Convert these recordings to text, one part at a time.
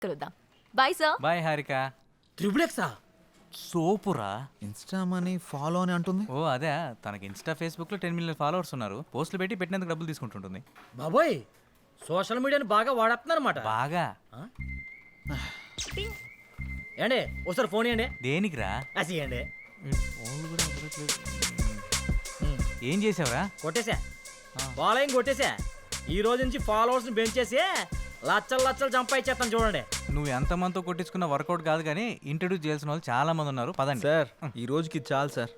కలుద్దాం. Bye sir. Bye Harika. ట్రిపులెక్సా? సోపురా. ఇన్స్టా మనీ ఫాలో అని అంటుంది. ఓ అదే, తనకి ఇన్స్టా ఫేస్బుక్ లో 10 మిలియన్ ఫాలోవర్స్ ఉన్నారు. పోస్టులు పెట్టి పెట్టినందుకు డబ్బులు తీసుకుంటుంటుంది. బాబోయ్, సోషల్ మీడియాని బాగా వాడేస్తున్నారన్నమాట. బాగా. ఏండి ఒకసారి ఫోన్ ఇవ్వండి. దేనికిరా? అసియండి. ఏం చేసావురా? కొట్టేసా, ఫాలోయింగ్ కొట్టేసా. ఈ రోజు నుంచి ఫాలోవర్స్ ని పెంచేసి లచ్చలు లచ్చలు సంపాదించేస్తాను చూడండి. నువ్వు ఎంతమందితో కొట్టించుకున్న వర్కౌట్ కాదు కానీ ఇంట్రడ్యూస్ చేయాల్సిన వాళ్ళు చాలా మంది ఉన్నారు. పదండి సార్, ఈ రోజుకి చాలు సార్.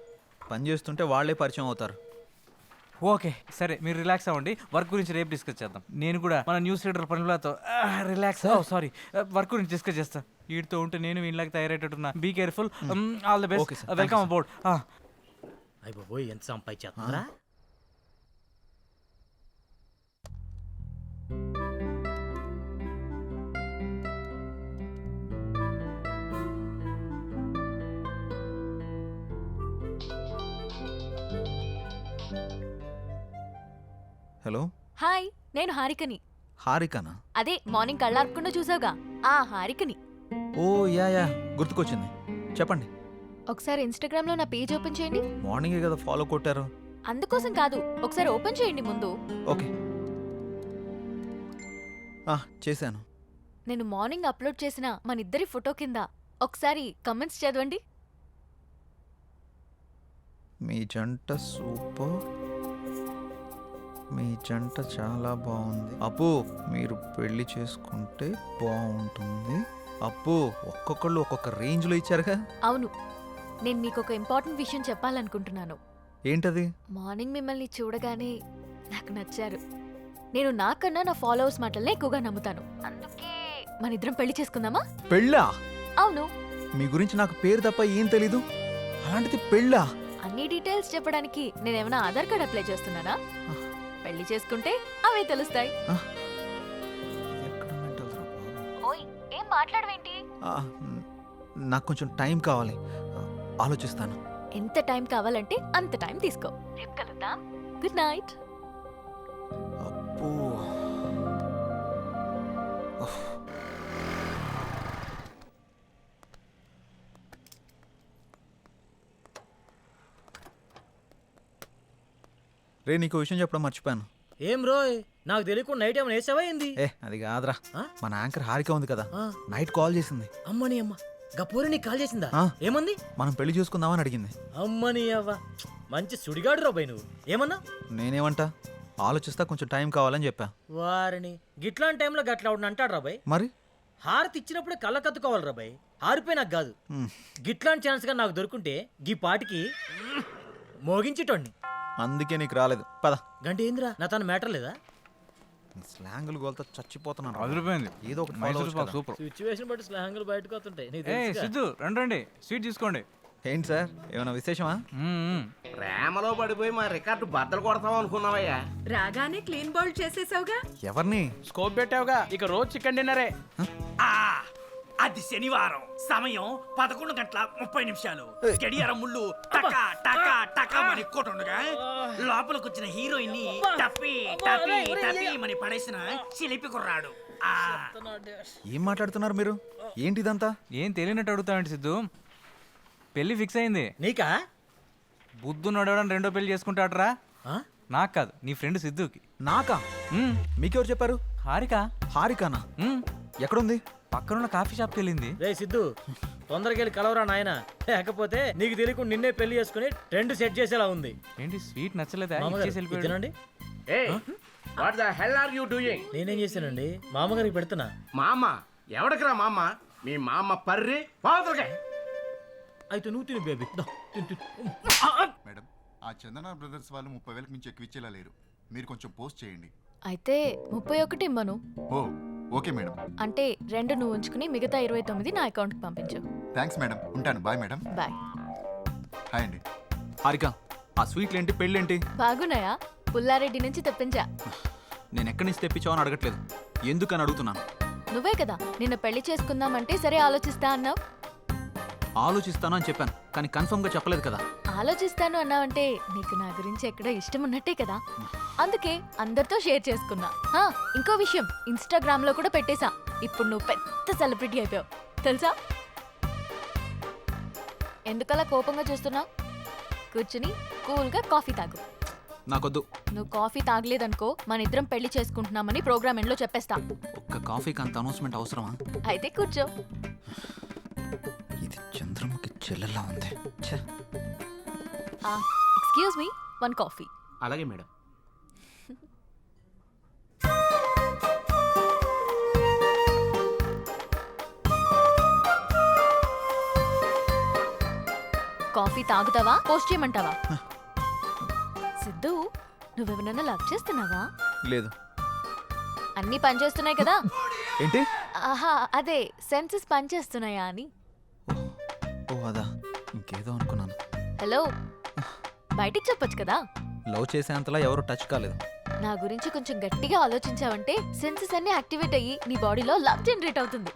పని చేస్తుంటే వాళ్ళే పరిచయం అవుతారు. ఓకే సరే, మీరు రిలాక్స్ అవ్వండి. వర్క్ గురించి రేపు డిస్కస్ చేద్దాం. నేను కూడా మన న్యూస్ రీడర్ పనులతో రిలాక్స్. సారీ, వర్క్ గురించి డిస్కస్ చేస్తా. వీటితో ఉంటే నేను వీళ్ళకి తయారయ్యేటట్టున్నా. Be careful. All the best. Welcome about. అయ్య బాబోయ్, ఎంత సంపాదించేస్తున్నారా? హలో, హాయ్, నేను హారికని. హారికనా? అదే మార్నింగ్ కళ్ళార్పకుండా చూసావుగా, ఆ హారికని. ఓ యా, గుర్తుకొచ్చింది. చెప్పండి. ఒకసారి ఇన్స్టాగ్రామ్ లో నా పేజ్ ఓపెన్ చేయండి. మార్నింగే కదా ఫాలో కొట్టారు. అందుకోసం కాదు, ఒకసారి ఓపెన్ చేయండి ముందు. ఓకే, చేశాను. నేను మార్నింగ్ అప్లోడ్ చేసిన మన ఇద్దరి ఫోటో కింద ఒకసారి కమెంట్స్ చదవండి. మీ జంట సూపర్, మీ జంట చాలా బాగుంది. అప్పు, మీరు పెళ్లి చేసుకుంటే బాగుంటుంది. అప్పు, ఒక్కొక్కళ్ళు ఒక్కొక్క రేంజ్లో ఇచ్చారుగా. అవును, నేను మీకు ఒక ఇంపార్టెంట్ విషయం చెప్పాలనుకుంటున్నాను. ఏంటది? మార్నింగ్ మిమ్మల్ని చూడగానే నాకు నచ్చారు. నేను నాకన్నా నా ఫాలోవర్స్ మాటలనే ఎక్కువగా నమ్ముతాను. అందుకే మన ఇద్దరం పెళ్లి చేసుకుందామా? పెళ్ళా? అవును. మీ గురించి నాకు పేరు తప్ప ఏం తెలీదు, అలాంటిది పెళ్ళా? అన్ని డీటెయిల్స్ చెప్పడానికి నేనేమైనా ఆధార్ కార్డ్ అప్లై చేస్తున్నానా? పెళ్లి చేసుకుంటే అవే తెలుస్తాయి. ఓయ్, ఏం మాట్లాడవేంటి? నాకు కొంచెం టైం కావాలి, ఆలోచిస్తాను. ఎంత టైం కావాలంటే అంత టైం తీసుకో. రేపు కలుద్దాం. Good night. అబ్బో, రే, నీకు విషయం చెప్పడం మర్చిపోయాను. ఏం రోయ్, నాకు తెలియకుండా నైట్ ఏమైనా వేసావా ఏంది? అది కాదురా, మన యాంకర్ హారిక ఉంది కదా, ఆ. నైట్ కాల్ చేసింది. అమ్మని అమ్మ, గపూరి నీకు కాల్ చేసిందా? ఆ. ఏమంది? మనం పెళ్లి చూసుకుందామని అడిగింది. అమ్మని అవ్వ, మంచి సుడిగాడు రాబాయ్ నువ్వు. ఏమన్నా? నేనేమంటా, ఆలోచిస్తా, కొంచెం టైం కావాలని చెప్పా. వారిని గిట్లాంటి టైంలో గట్లా అవును అంటాడు రాబాయ్. మరి హారతి ఇచ్చినప్పుడే కళ్ళ కత్తుకోవాలి రాబాయ్. హారిపోయి నాకు కాదు. గిట్లాంటి ఛాన్స్ గా నాకు దొరుకుంటే గీ పాటికి మోగించేటోడిని. అందుకే నీకు రాలేదు. పద. గంట ఏందిరా, నా తన మ్యాటర్ లేదా? స్లాంగులు గోల్తో చచ్చిపోతున్నాను. అదిరిపోయింది. ఏదో ఒకటి follow మైసూర్ అవ్వచ్చు పాక్ కదా. సూపర్. సిచ్యువేషన్ బట్టి స్నేహంగా బయటకు వస్తుంటాయి. నీకు ఏ తెలుసుగా. సిద్ధు, రండి స్వీట్ తీసుకోండి. ఏంటి సార్, ఏమైనా విశేషమా? ప్రేమలో పడిపోయి మా రికార్డు బద్దలు కొడతాం అనుకున్నావయ్యా. రాగానే క్లీన్ బౌల్ చేసేసావుగా. ఎవరిని? స్కోప్ పెట్టావుగా, ఇక రోజు చికెన్ డిన్నరే. అది శనివారం, సమయం 11:30 గడియారం ముళ్ళు టకా టకా టకా మని కొట్టుండగా లోపలికి వచ్చిన హీరోయిన్ ని టప్పి టప్పి టప్పి మని పడేసిన చిలిపి కుర్రాడు. ఏం మాట్లాడుతున్నారు మీరు? ఏంటిదంతా? ఏం తెలియనట్టు అడుగుతావండి సిద్ధు. పెళ్లి ఫిక్స్ అయింది. నీకా? బుద్ధు నడవడం రెండో పెళ్లి చేసుకుంటాడరా. ఆ? నాకు కాదు, నీ ఫ్రెండ్ సిద్ధుకి. నాకా? మీకెవరు చెప్పారు? హారిక. హారికానా? ఎక్కడుంది? పక్కనున్న కాఫీ షాప్కి వెళ్ళింది. రే సిద్ధు, తొందరగా వెళ్ళి కలవరా నాయన, లేకపోతే నీకు తెలియకుండా నిన్నే పెళ్లి చేసుకుని ట్రెండ్ సెట్ చేసేలా ఉంది. ఏంటి స్వీట్ నచ్చలేదా? మామగారు, ఇచ్చేసి వెళ్ళిపోయాడు. తినండి. What the hell are you doing? నేనేం చేశానండి, మామగారికి పెడుతున్నా. మా అమ్మ ఎవడికిరా మా అమ్మ? మీ మా అమ్మ పర్రి పాదులుగా. అయితే నువ్వు తిను బేబీ. దా, తిను, తిను. మేడం, ఆ చందన బ్రదర్స్ వాళ్ళు 30,000 మించి ఎక్కువ ఇచ్చేలా లేరు. మీరు కొంచెం పోస్ట్ చేయండి. అయితే 31 ఇమ్మను. ఓ ఓకే మేడం. అంటే 2 నువ్వు ఉంచుకుని మిగతా 29 నా అకౌంట్కి పంపించు. థ్యాంక్స్ మేడం, ఉంటాను. Bye madam. బాయ్. హాయ్ అండి. హారిక, ఆ స్వీట్లేంటి, పెళ్ళేంటి? బాగున్నాయా? పుల్లారెడ్డి నుంచి తెప్పించా. నేను ఎక్కడి నుంచి తెప్పించావని అడగట్లేదు, ఎందుకని అడుగుతున్నాను. నువ్వే కదా నిన్న పెళ్లి చేసుకుందామంటే సరే ఆలోచిస్తా అన్నావు. ఆలోచిస్తాను అని చెప్పాను, కానీ కన్ఫర్మ్ గా చెప్పలేదు కదా. ఆలోచిస్తాను అన్నావంటే నీకు నా గురించి ఎక్కడో ఇష్టం ఉన్నట్టే కదా, అందుకే అందరితో షేర్ చేసుకున్నా. ఇంకో విషయం, ఇన్స్టాగ్రామ్ లో కూడా పెట్టేశా. ఇప్పుడు నువ్వు పెద్ద సెలబ్రిటీ అయిపోయావు తెలుసా. ఎందుకలా కోపంగా చూస్తున్నావు? కూర్చుని కూల్గా కాఫీ తాగు. నాకొద్దు. నువ్వు కాఫీ తాగలేదనుకో మన ఇద్దరం పెళ్లి చేసుకుంటున్నామని ప్రోగ్రామ్ ఎండ్లో చెప్పేస్తా. ఒక్క కాఫీకి అంత అనౌన్స్మెంట్ అవసరమా? అయితే కూర్చో. ఇది చంద్రముఖి చెల్లెల్లా ఉంది. ఛే. Excuse me, 1 coffee. అలాగే మేడం. కాఫీ తాగుతావా పోస్ట్ చేయమంటావా? సిద్ధు, నువ్వెవరన్నా లవ్ చేస్తున్నావా? లేదు. అన్నీ పనిచేస్తున్నాయి కదా. ఏంటి? ఆహా, అదే సెన్సెస్ పనిచేస్తున్నాయా అని. ఓ అదా, ఇంకేదో అనుకున్నాను. హలో, బయటికి చెప్పొచ్చు కదా. లవ్ చేసేంతలా ఎవరు టచ్ కాలేదు. నా గురించి కొంచెం గట్టిగా ఆలోచించావంటే సెన్సెస్ అన్ని యాక్టివేట్ అయ్యి నీ బాడీలో లవ్ జనరేట్ అవుతుంది.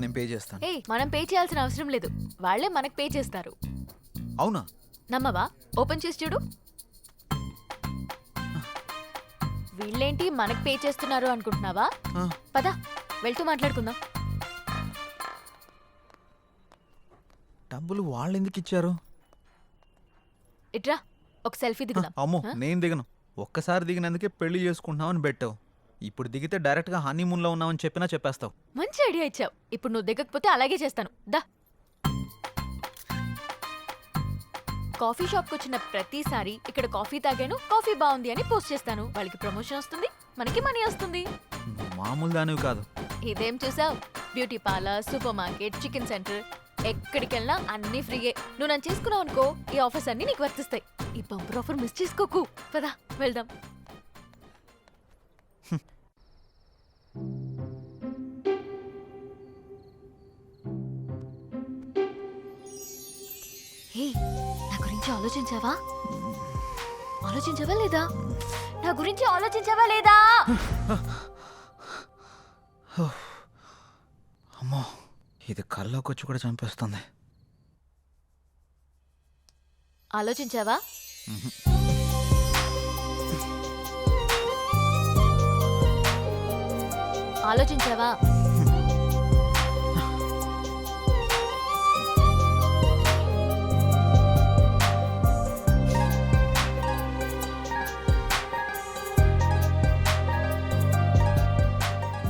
నేను పే చేస్తాను. మనం పే చేయాల్సిన అవసరం లేదు, వాళ్ళే మనకు పే చేస్తారు. అవునా? నమ్మవా? ఓపెన్ చేసి చూడు. వీళ్ళేంటి మనకు పే చేస్తున్నారు అనుకుంటున్నావా? ఆ. పద వెళ్తూ మాట్లాడుకుందాం. డబ్బులు వాళ్ళు ఎందుకు ఇచ్చారు? ఇట్రా, ఒక సెల్ఫీ దిగుదాం. అమ్మో, ఆ? నేను దిగను. ఒక్కసారి దిగినందుకే పెళ్లి చేసుకుంటున్నామని పెట్టావు. ఇప్పుడు దిగితే డైరెక్ట్గా హనీమూన్లో ఉన్నామని చెప్పినా చెప్పేస్తావు. మంచి ఐడియా ఇచ్చావు. ఇప్పుడు నువ్వు దిగకపోతే అలాగే చేస్తాను. దా. కాఫీ షాప్కి వచ్చిన ప్రతిసారి ఇక్కడ కాఫీ తాగాను, కాఫీ బాగుంది అని పోస్ట్ చేస్తాను. వాళ్ళకి ప్రమోషన్ వస్తుంది, మనకి మనీ వస్తుంది. నువ్వు మామూలు దానివి కాదు. ఇదేం చూసావు? Beauty parlour, super market, chicken centre, ఎక్కడికి వెళ్ళినా అన్నీ ఫ్రీయే. నువ్వు నన్ను చేసుకున్నావు అనుకో, ఈ ఆఫర్స్ అన్ని నీకు వర్తిస్తాయి. ఈ బంపర్ ఆఫర్ మిస్ చేసుకోకు. పదా వెళ్దాం. హే, నా గురించి ఆలోచించావా? ఆలోచించావా లేదా? నా గురించి ఆలోచించావా లేదా? అమ్మో, ఇది కల్లోకి వచ్చి కూడా చంపేస్తుంది. ఆలోచించావా? ఆలోచించావా?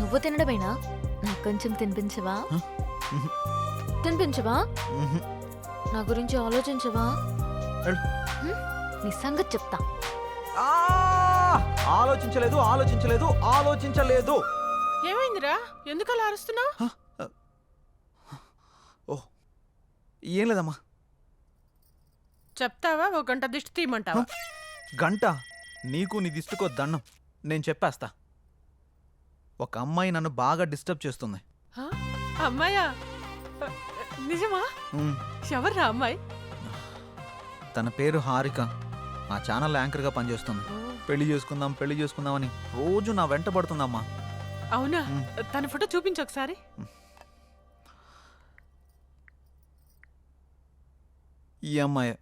నువ్వు తినడమేనా? నాకు కొంచెం తినిపించవా? తినిపించవా? నా గురించి ఆలోచించవా? నీ సంగతి చెప్తా. ఆలోచించలేదు, ఆలోచించలేదు, ఆలోచించలేదు. ఏమైందిరా? ఎందుకు అలా అరుస్తున్నావు? ఓ, ఏం లేదమ్మా. చెప్తావా? ఒక గంట దిష్టి తీయమంటావా? గంట? నీకు నీ దిష్టికో దండం. నేను చెప్పేస్తా. ఒక అమ్మాయి నన్ను బాగా డిస్టర్బ్ చేస్తుంది. హ? అమ్మాయా? నిజమా? ఉమ్, ఎవర్రా అమ్మాయి? తన పేరు హారిక. ఆ ఛానల్ యాంకర్గా పనిచేస్తుంది. పెళ్లి చేసుకుందాం, పెళ్లి చేసుకుందామని రోజు నా వెంట పడుతుందమ్మా. అవునా? తన ఫోటో చూపించు ఒకసారి. ఈ అమ్మాయి.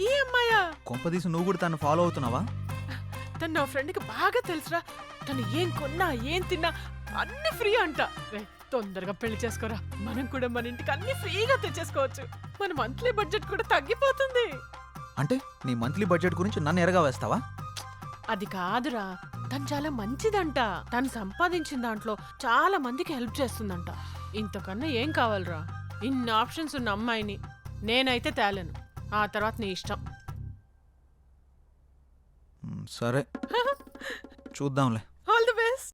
ఈ అమ్మాయా? కొంపదీసి నువ్వు కూడా తను ఫాలో అవుతున్నావా? తను నా ఫ్రెండ్కి బాగా తెలుసురా. తను ఏం కొన్నా ఏం తిన్నా అన్ని ఫ్రీ అంట. తొందరగా పెళ్లి చేసుకోరా, మనం కూడా మన ఇంటికి అన్ని ఫ్రీగా తెచ్చేసుకోవచ్చు. మన మంత్లీ బడ్జెట్ కూడా తగ్గిపోతుంది. అంటే నీ మంత్లీ బడ్జెట్ గురించి నన్ను ఎరగా వేస్తావా? అది కాదురా, తను చాలా మంచిదంట. తను సంపాదించిన దాంట్లో చాలా మందికి హెల్ప్ చేస్తుందంట. ఇంతకన్నా ఏం కావాలరా? ఇన్ని ఆప్షన్స్ ఉన్న అమ్మాయిని నేనైతే తేలేను. ఆ తర్వాత నీ ఇష్టం. సరే, చూద్దాంలే.